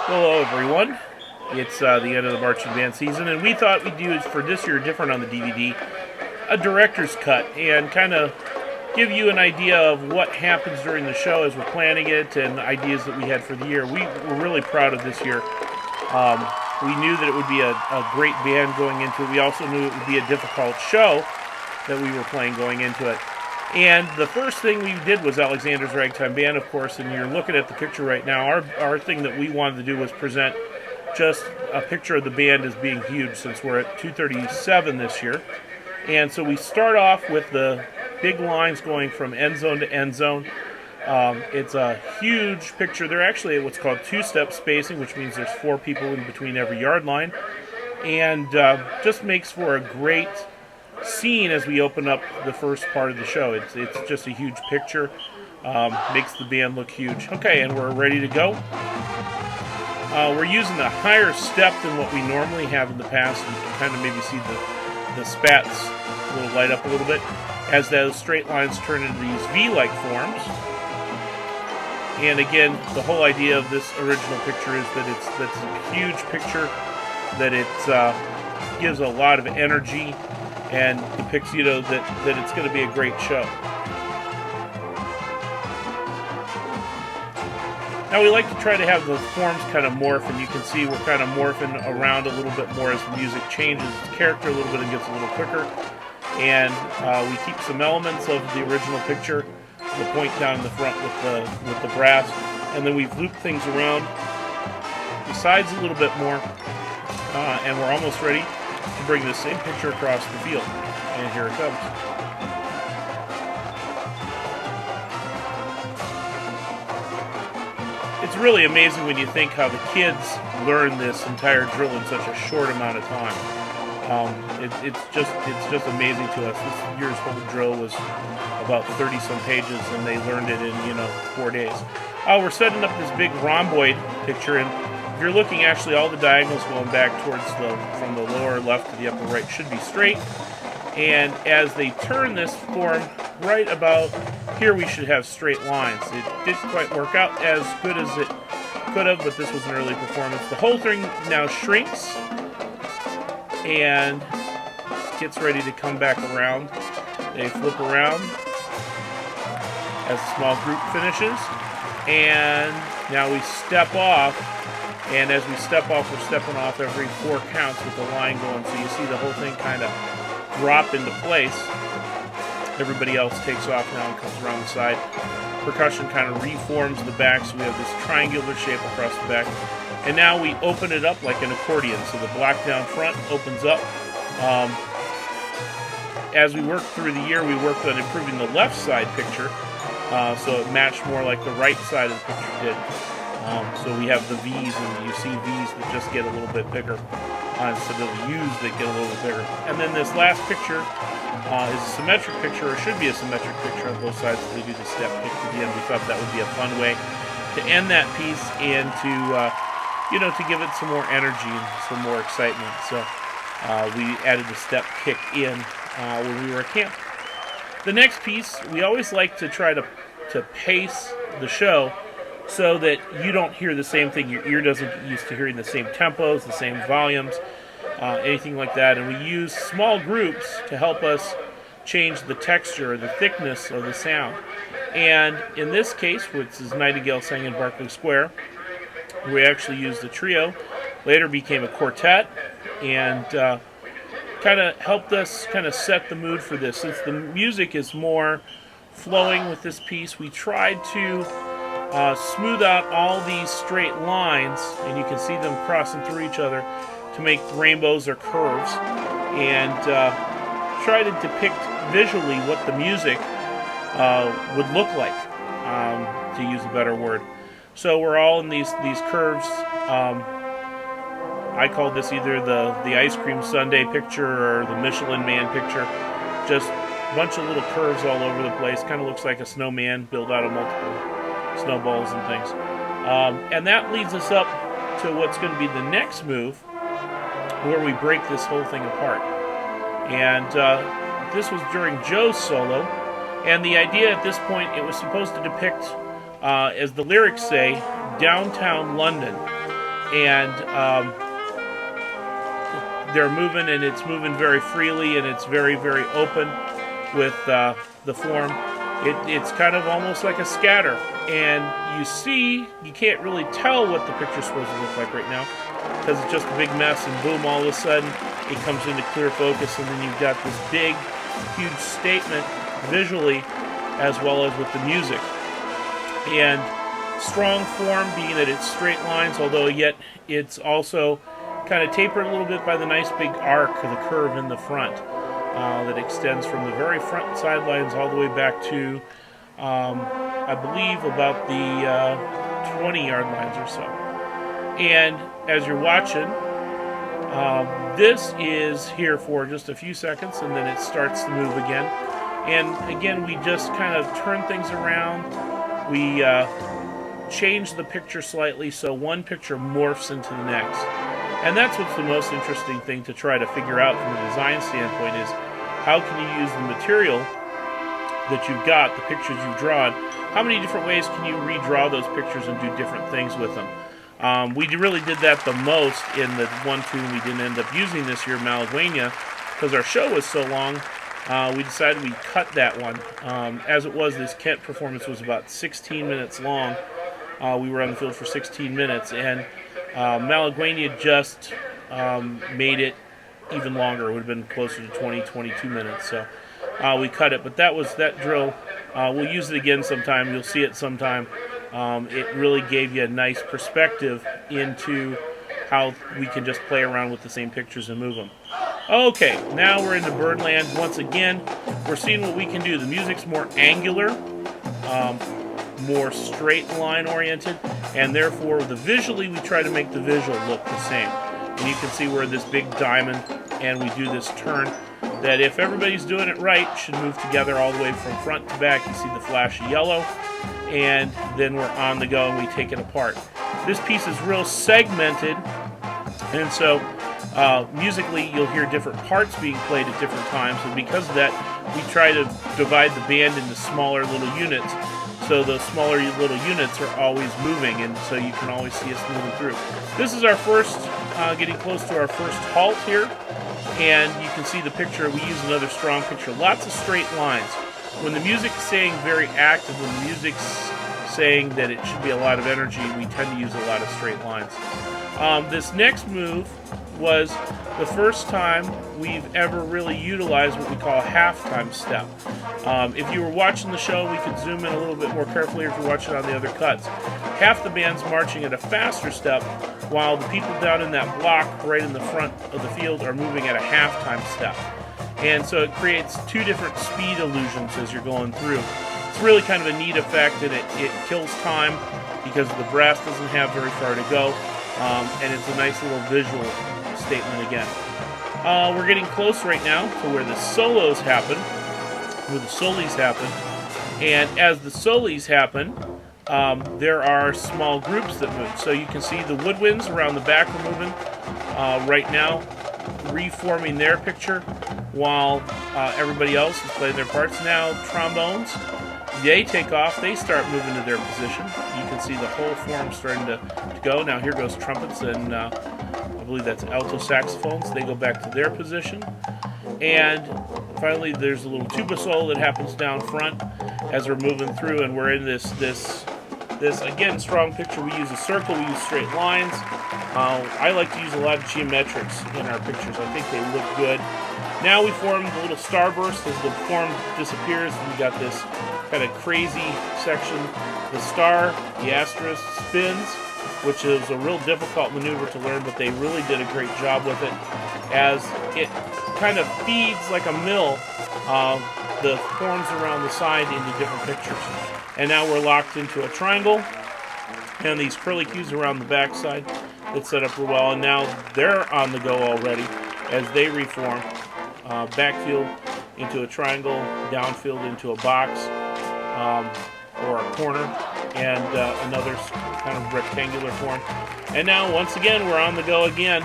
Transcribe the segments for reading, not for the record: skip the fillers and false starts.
Hello, everyone. It's the end of the marching band season, and we thought we'd do for this year different on the DVD, a director's cut, and kind of give you an idea of what happens during the show as we're planning it and ideas that we had for the year. We were really proud of this year. We knew that it would be a great band going into it. We also knew it would be a difficult show that we were playing going into it. And the first thing we did was Alexander's Ragtime Band, of course, and you're looking at the picture right now. Our thing that we wanted to do was present just a picture of the band as being huge, since we're at 237 this year. And so we start off with the big lines going from end zone to end zone. It's a huge picture. They're actually at what's called two-step spacing, which means there's 4 people in between every yard line. And just makes for a great scene as we open up the first part of the show. It's just a huge picture. Makes the band look huge. Okay, and we're ready to go. We're using a higher step than what we normally have in the past. You can kind of maybe see the spats will light up a little bit as those straight lines turn into these V-like forms. And again, the whole idea of this original picture is that that's a huge picture, that it gives a lot of energy and depicts, that it's going to be a great show. Now we like to try to have the forms kind of morph, and you can see we're kind of morphing around a little bit more as the music changes its character a little bit and gets a little quicker. And we keep some elements of the original picture, the point down in the front with the brass, and then we've looped things around the sides a little bit more, and we're almost ready to bring the same picture across the field. And here it comes. It's really amazing when you think how the kids learn this entire drill in such a short amount of time. It's just amazing to us. This year's whole drill was about 30-some pages, and they learned it in 4 days. We're setting up this big rhomboid picture, and if you're looking, actually all the diagonals going back towards from the lower left to the upper right should be straight. And as they turn this form right about here, we should have straight lines. It didn't quite work out as good as it could have, but this was an early performance. The whole thing now shrinks and gets ready to come back around. They flip around as the small group finishes, and now we step off. And as we step off, we're stepping off every 4 counts with the line going, so you see the whole thing kind of drop into place. Everybody else takes off now and comes around the side. Percussion kind of reforms the back, so we have this triangular shape across the back. And now we open it up like an accordion, so the black down front opens up. As we worked through the year, we worked on improving the left side picture, so it matched more like the right side of the picture did. So we have the V's, and you see V's that just get a little bit bigger instead of the U's that get a little bit bigger. And then this last picture is a symmetric picture, or should be a symmetric picture on both sides as they do the step kick to the end. We thought that would be a fun way to end that piece and to give it some more energy and some more excitement. So we added the step kick in when we were at camp. The next piece, we always like to try to pace the show so that you don't hear the same thing. Your ear doesn't get used to hearing the same tempos, the same volumes, anything like that. And we use small groups to help us change the texture or the thickness of the sound. And in this case, which is Nightingale sang in Berkeley Square, we actually used a trio. Later became a quartet, and kind of helped us kind of set the mood for this. Since the music is more flowing with this piece, we tried to smooth out all these straight lines, and you can see them crossing through each other to make rainbows or curves, and try to depict visually what the music would look like, to use a better word. So we're all in these curves. I called this either the ice cream sundae picture or the Michelin Man picture. Just a bunch of little curves all over the place. Kind of looks like a snowman built out of multiple snowballs and things. And that leads us up to what's going to be the next move, where we break this whole thing apart. And this was during Joe's solo, and the idea at this point, it was supposed to depict, as the lyrics say, downtown London. and they're moving, and it's moving very freely, and it's very, very open with the form. It's kind of almost like a scatter, and you can't really tell what the picture's supposed to look like right now, because it's just a big mess, and boom, all of a sudden it comes into clear focus, and then you've got this big, huge statement visually as well as with the music. And strong form, being that it's straight lines, although yet it's also kind of tapered a little bit by the nice big arc or the curve in the front that extends from the very front sidelines all the way back to, I believe, about the 20-yard lines or so. And as you're watching, this is here for just a few seconds, and then it starts to move again. And again, we just kind of turn things around. We change the picture slightly so one picture morphs into the next. And that's what's the most interesting thing to try to figure out from a design standpoint is how can you use the material that you've got, the pictures you've drawn, how many different ways can you redraw those pictures and do different things with them? We really did that the most in the one tune we didn't end up using this year, Malaguena, because our show was so long. We decided we'd cut that one. As it was, this Kent performance was about 16 minutes long. We were on the field for 16 minutes, and Malaguena just made it even longer. It would have been closer to 20, 22 minutes. So we cut it, but that drill. We'll use it again sometime. You'll see it sometime. It really gave you a nice perspective into how we can just play around with the same pictures and move them. Okay, now we're into Birdland. Once again, we're seeing what we can do. The music's more angular, more straight line oriented, and therefore visually we try to make the visual look the same. And you can see we're this big diamond, and we do this turn that if everybody's doing it right, should move together all the way from front to back. You see the flash of yellow, and then we're on the go and we take it apart. This piece is real segmented, and so musically you'll hear different parts being played at different times, and because of that we try to divide the band into smaller little units, so those smaller little units are always moving, and so you can always see us moving through. This is our first, getting close to our first halt here, and you can see the picture. We use another strong picture, lots of straight lines. When the music's saying very active, when the music's saying that it should be a lot of energy, we tend to use a lot of straight lines. This next move was the first time we've ever really utilized what we call a halftime step. If you were watching the show, we could zoom in a little bit more carefully if you're watching on the other cuts. Half the band's marching at a faster step, while the people down in that block right in the front of the field are moving at a halftime step. And so it creates two different speed illusions as you're going through. It's really kind of a neat effect, and it kills time because the brass doesn't have very far to go, and it's a nice little visual statement again. We're getting close right now to where the solos happen, where the solis happen, and as the solis happen, there are small groups that move. So you can see the woodwinds around the back are moving right now, reforming their picture, while everybody else is playing their parts. Now trombones, they take off, they start moving to their position. You can see the whole form starting to go. Now here goes trumpets, and I believe that's alto saxophones. They go back to their position. And finally there's a little tuba solo that happens down front as we're moving through, and we're in this again strong picture. We use a circle, we use straight lines. I like to use a lot of geometrics in our pictures. I think they look good. Now we form the little starburst as the form disappears, and we got this kind of crazy section. The star, the asterisk, spins, which is a real difficult maneuver to learn, but they really did a great job with it as it kind of feeds like a mill the forms around the side into different pictures. And now we're locked into a triangle, and these curlicues around the backside that set up real well, and now they're on the go already as they reform. Backfield into a triangle, downfield into a box or a corner, and another kind of rectangular form. And now once again we're on the go again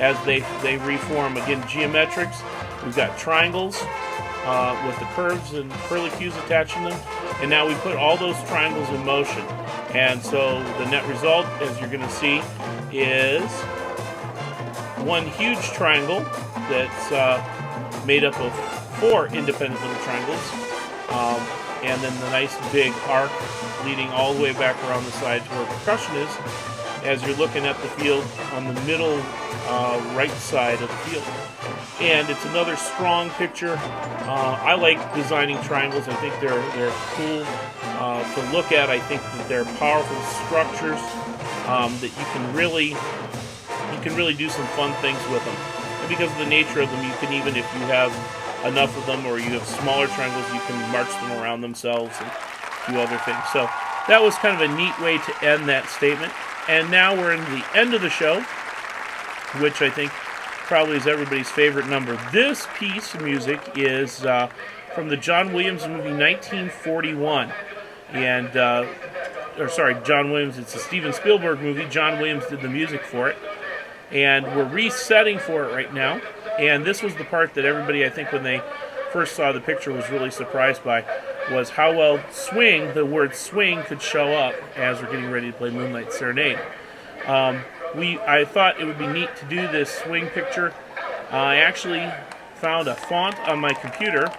as they reform. Again, geometrics. We've got triangles with the curves and curlicues attaching them, and now we put all those triangles in motion. And so the net result, as you're going to see, is one huge triangle that's made up of 4 independent little triangles, and then the nice big arc leading all the way back around the side to where percussion is, as you're looking at the field on the middle right side of the field. And it's another strong picture. I like designing triangles. I think they're cool to look at. I think that they're powerful structures that you can really do some fun things with them. And because of the nature of them, you can, even if you have enough of them or you have smaller triangles, you can march them around themselves and do other things. So that was kind of a neat way to end that statement. And now we're in the end of the show, which I think probably is everybody's favorite number. This piece of music is from the John Williams movie 1941. And, John Williams, it's a Steven Spielberg movie. John Williams did the music for it. And we're resetting for it right now. And this was the part that everybody, I think, when they first saw the picture was really surprised by, was how well the word swing could show up as we're getting ready to play Moonlight Serenade. I thought it would be neat to do this swing picture. I actually found a font on my computer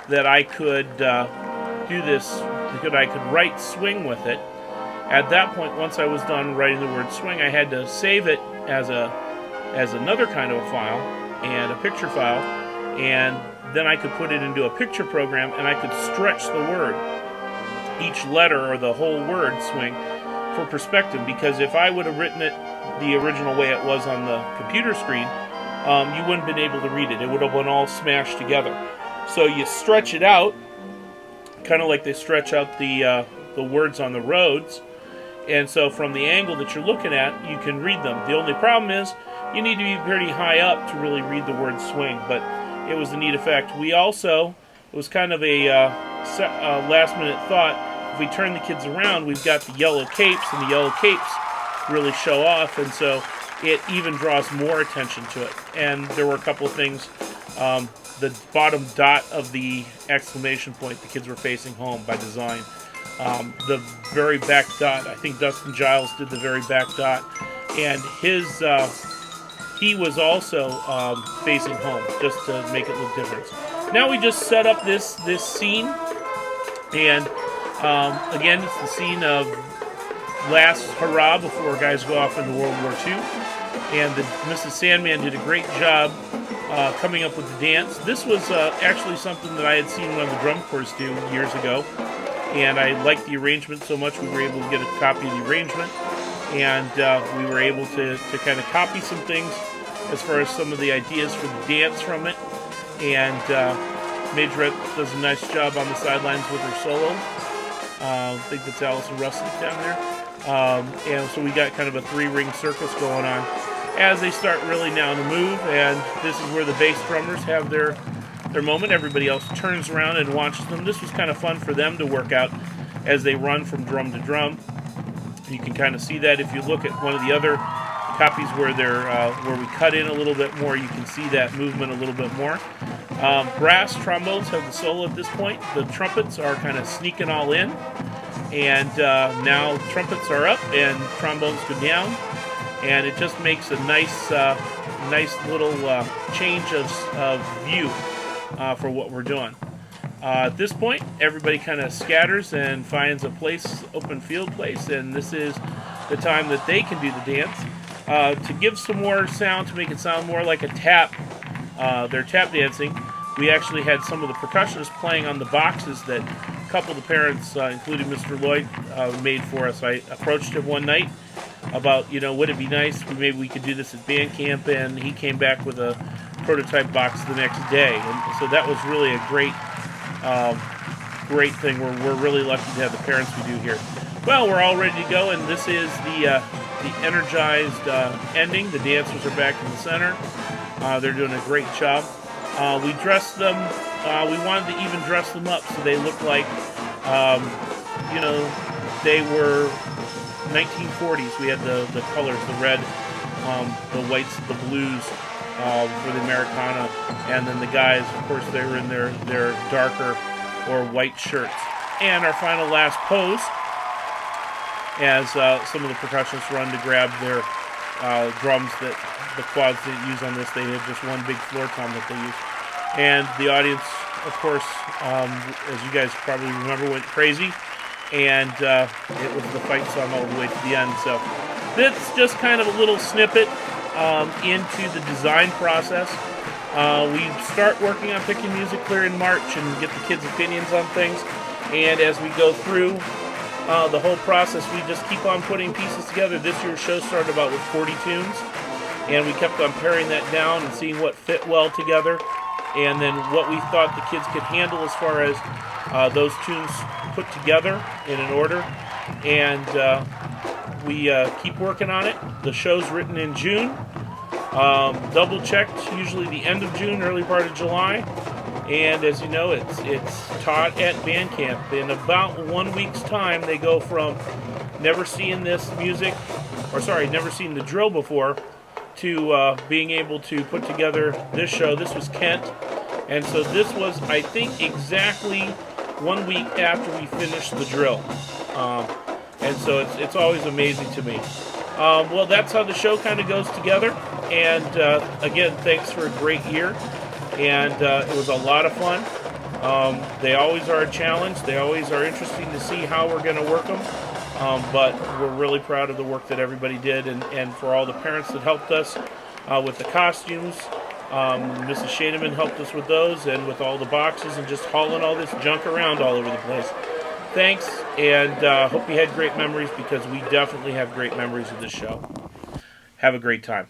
that I could do this, because I could write swing with it. At that point, once I was done writing the word swing, I had to save it as another kind of a file, and a picture file, and then I could put it into a picture program, and I could stretch the word, each letter or the whole word swing, for perspective. Because if I would have written it the original way it was on the computer screen, you wouldn't have been able to read it. It would have been all smashed together. So you stretch it out, kind of like they stretch out the words on the roads. And so from the angle that you're looking at, you can read them. The only problem is you need to be pretty high up to really read the word swing, but it was a neat effect. We also, it was kind of a last minute thought, if we turn the kids around, we've got the yellow capes, and the yellow capes really show off, and so it even draws more attention to it. And there were a couple of things. The bottom dot of the exclamation point, the kids were facing home by design. The very back dot, I think Dustin Giles did the very back dot, and he was also facing home, just to make it look different. Now we just set up this scene, and again, it's the scene of last hurrah before guys go off into World War II, and Mrs. Sandman did a great job coming up with the dance. This was actually something that I had seen one of the drum corps do years ago, and I liked the arrangement so much we were able to get a copy of the arrangement, and we were able to kind of copy some things as far as some of the ideas for the dance from it. And Majorette does a nice job on the sidelines with her solo. I think that's Allison Russell down there. And so we got kind of a 3-ring circus going on as they start really now to move, and this is where the bass drummers have their moment. Everybody else turns around and watches them. This was kind of fun for them to work out as they run from drum to drum. You can kind of see that if you look at one of the other copies where we cut in a little bit more, you can see that movement a little bit more. Brass trombones have the solo at this point. The trumpets are kind of sneaking all in, and now trumpets are up and trombones go down, and it just makes a nice little change of view for what we're doing. At this point, everybody kind of scatters and finds a place, open field place, and this is the time that they can do the dance. To give some more sound, to make it sound more like a tap, they're tap dancing. We actually had some of the percussionists playing on the boxes that a couple of the parents, including Mr. Lloyd, made for us. I approached him one night about, would it be nice, maybe we could do this at band camp, and he came back with a prototype box the next day. And so that was really a great thing. We're really lucky to have the parents we do here. Well, we're all ready to go, and this is the energized ending. The dancers are back in the center. They're doing a great job. We dressed them. We wanted to even dress them up so they look like, they were 1940s. We had the colors, the red, the whites, the blues for the Americana, and then the guys, of course, they were in their darker or white shirts. And our final last pose, as some of the percussionists run to grab drums that the quads didn't use on this. They had just one big floor tom that they used. And the audience, of course, as you guys probably remember, went crazy. And it was the fight song all the way to the end. So that's just kind of a little snippet into the design process. We start working on picking music clear in March and get the kids' opinions on things. And as we go through the whole process, we just keep on putting pieces together. This year's show started about with 40 tunes, and we kept on paring that down and seeing what fit well together, and then what we thought the kids could handle as far as those tunes put together in an order. And we keep working on it. The show's written in June. Double checked, usually the end of June, early part of July. And as you know, it's taught at band camp. In about 1 week's time, they go from never seeing this music, never seen the drill before, to being able to put together this show. This was Kent. And so this was, I think, exactly 1 week after we finished the drill. And so it's always amazing to me. Well, that's how the show kind of goes together. And again, thanks for a great year. And it was a lot of fun. They always are a challenge. They always are interesting to see how we're going to work them. But we're really proud of the work that everybody did, and for all the parents that helped us with the costumes. Mrs. Shademan helped us with those and with all the boxes and just hauling all this junk around all over the place. Thanks, and hope you had great memories, because we definitely have great memories of this show. Have a great time.